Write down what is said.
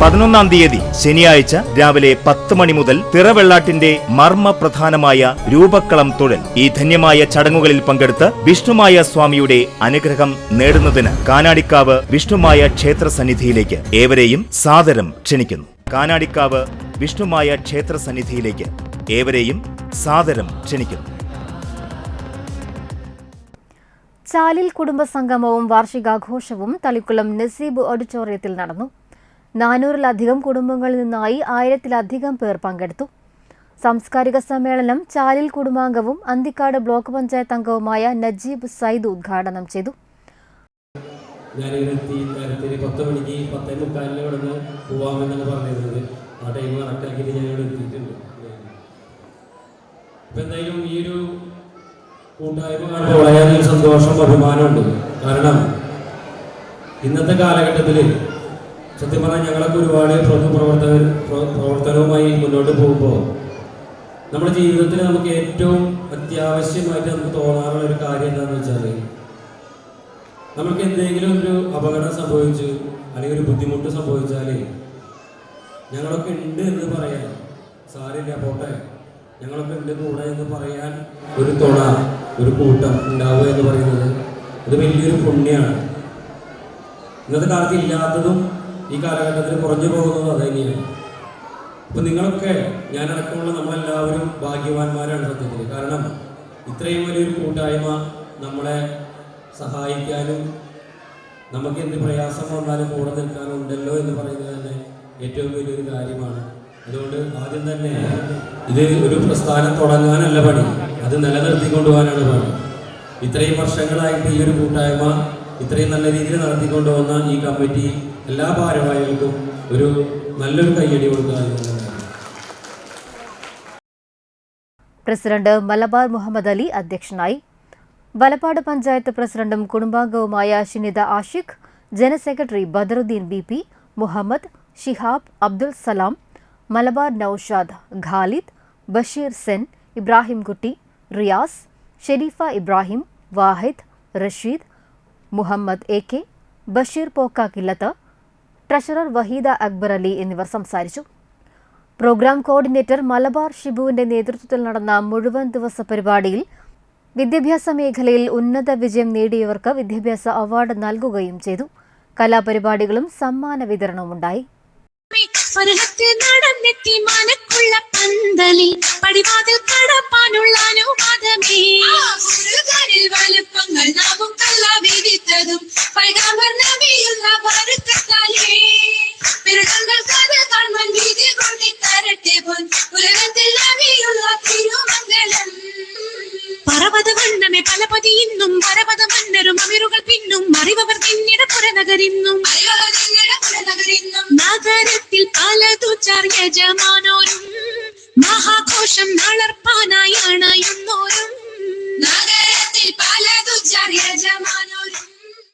11-ാം തീയതി ശനിയാഴ്ച രാവിലെ 10 മണി മുതൽ തിറവെള്ളാട്ടിന്റെ മർമ്മപ്രധാനമായ രൂപക്കളം തൊഴൽ. ഈ ധന്യമായ ചടങ്ങുകളിൽ പങ്കെടുത്ത് വിഷ്ണുമായ സ്വാമിയുടെ അനുഗ്രഹം നേടുന്നതിന് കാനാടിക്കാവ് വിഷ്ണുമായ ക്ഷേത്ര സന്നിധിയിലേക്ക് ഏവരെയും സാദരം ക്ഷണിക്കുന്നു. കാനാടിക്കാവ് വിഷ്ണുമായ ക്ഷേത്ര സന്നിധിയിലേക്ക് ഏവരെയും സാദരം ക്ഷണിക്കുന്നു. ചാലിൽ കുടുംബസംഗമവും വാർഷികാഘോഷവും തളിക്കുളം നസീബ് ഓഡിറ്റോറിയത്തിൽ നടന്നു. 400-ലധികം കുടുംബങ്ങളിൽ നിന്നായി 1000-ലധികം പേർ പങ്കെടുത്തു. സാംസ്കാരിക സമ്മേളനം ചാലിൽ കുടുംബാംഗവും അന്തിക്കാട് ബ്ലോക്ക് പഞ്ചായത്ത് അംഗവുമായ നജീബ് സയ്യിദ് ഉദ്ഘാടനം ചെയ്തു. വളരെയധികം സന്തോഷം, അഭിമാനമുണ്ട്. കാരണം ഇന്നത്തെ കാലഘട്ടത്തിൽ സത്യം പറഞ്ഞാൽ ഞങ്ങളൊക്കെ ഒരുപാട് പ്രവർത്തനവുമായി മുന്നോട്ട് പോകുമ്പോൾ നമ്മുടെ ജീവിതത്തിൽ നമുക്ക് ഏറ്റവും അത്യാവശ്യമായിട്ട് നമുക്ക് തോന്നാറുള്ള ഒരു കാര്യം എന്താണെന്ന് വെച്ചാൽ, നമുക്ക് എന്തെങ്കിലും ഒരു അപകടം സംഭവിച്ചു അല്ലെങ്കിൽ ഒരു ബുദ്ധിമുട്ട് സംഭവിച്ചാൽ ഞങ്ങളൊക്കെ ഉണ്ട് എന്ന് പറയാൻ, സാരില്ല പോട്ടെ ഞങ്ങളൊക്കെ ഉണ്ട് കൂടെ എന്ന് പറയാൻ ഒരു തുണ, ഒരു കൂട്ടം ഉണ്ടാവുക എന്ന് പറയുന്നത് അത് വലിയൊരു പുണ്യമാണ്. ഇന്നത്തെ കാലത്ത് ഇല്ലാത്തതും ഈ കാലഘട്ടത്തിൽ കുറഞ്ഞു പോകുന്നതും അത് തന്നെയാണ്. അപ്പം നിങ്ങളൊക്കെ, ഞാനടക്കമുള്ള നമ്മളെല്ലാവരും ഭാഗ്യവാന്മാരാണ് സത്യത്തിൽ. കാരണം ഇത്രയും വലിയൊരു കൂട്ടായ്മ നമ്മളെ സഹായിക്കാനും നമുക്ക് എന്ത് പ്രയാസം വന്നാലും കൂടെ നിൽക്കാനും ഉണ്ടല്ലോ എന്ന് പറയുന്നത് തന്നെ ഏറ്റവും വലിയൊരു കാര്യമാണ്. അതുകൊണ്ട് ആദ്യം തന്നെ ഇത് ഒരു പ്രസ്ഥാനം തുടങ്ങാനല്ല പണി, അത് നിലനിർത്തിക്കൊണ്ടുപോകാനാണ് പണി. ഇത്രയും വർഷങ്ങളായിട്ട് ഈ ഒരു കൂട്ടായ്മ ഇത്രയും നല്ല രീതിയിൽ നടത്തിക്കൊണ്ടുപോകുന്ന ഈ കമ്മിറ്റി എല്ലാ ഭാരവാഹികൾക്കും ഒരു നല്ലൊരു കയ്യടി കൊടുക്കുക. പ്രസിഡന്റ് മലബാർ മുഹമ്മദ് അലി അധ്യക്ഷനായി. വലപ്പാട് പഞ്ചായത്ത് പ്രസിഡന്റും കുടുംബാംഗവുമായ Shinitha Ashiq, general secretary Badaruddeen BP, Muhammad, Shihab, Abdul Salam, Malabar Naushad, Khalid, Basheer Sen, Ibrahim Kutty, Riyas, Sherifa Ibrahim, Vahid, Rasheed, Muhammad AK, Basheer Pokkakillath, treasurer Vaheeda Akbar Ali എന്നിവർ സംസാരിച്ചു. പ്രോഗ്രാം കോർഡിനേറ്റർ മലബാർ ഷിബുവിന്റെ നേതൃത്വത്തിൽ നടന്ന മുഴുവൻ ദിവസ പരിപാടിയിൽ വിദ്യാഭ്യാസ മേഖലയിൽ ഉന്നത വിജയം നേടിയവർക്ക് വിദ്യാഭ്യാസ അവാർഡ് നൽകുകയും ചെയ്തു. കലാപരിപാടികളും സമ്മാന വിതരണവുമുണ്ടായി. പർവ്വതവണ്ണമേ പലപതി ഇന്നും പരപത മന്നരും അമിരുകൾ പിന്നും അറിവർ പിന്നീട് പുറനഗരിന്നും നഗരത്തിൽ പലതു യജമാനോരും മഹാഘോഷം നടപ്പാനായി അണയുന്നോരും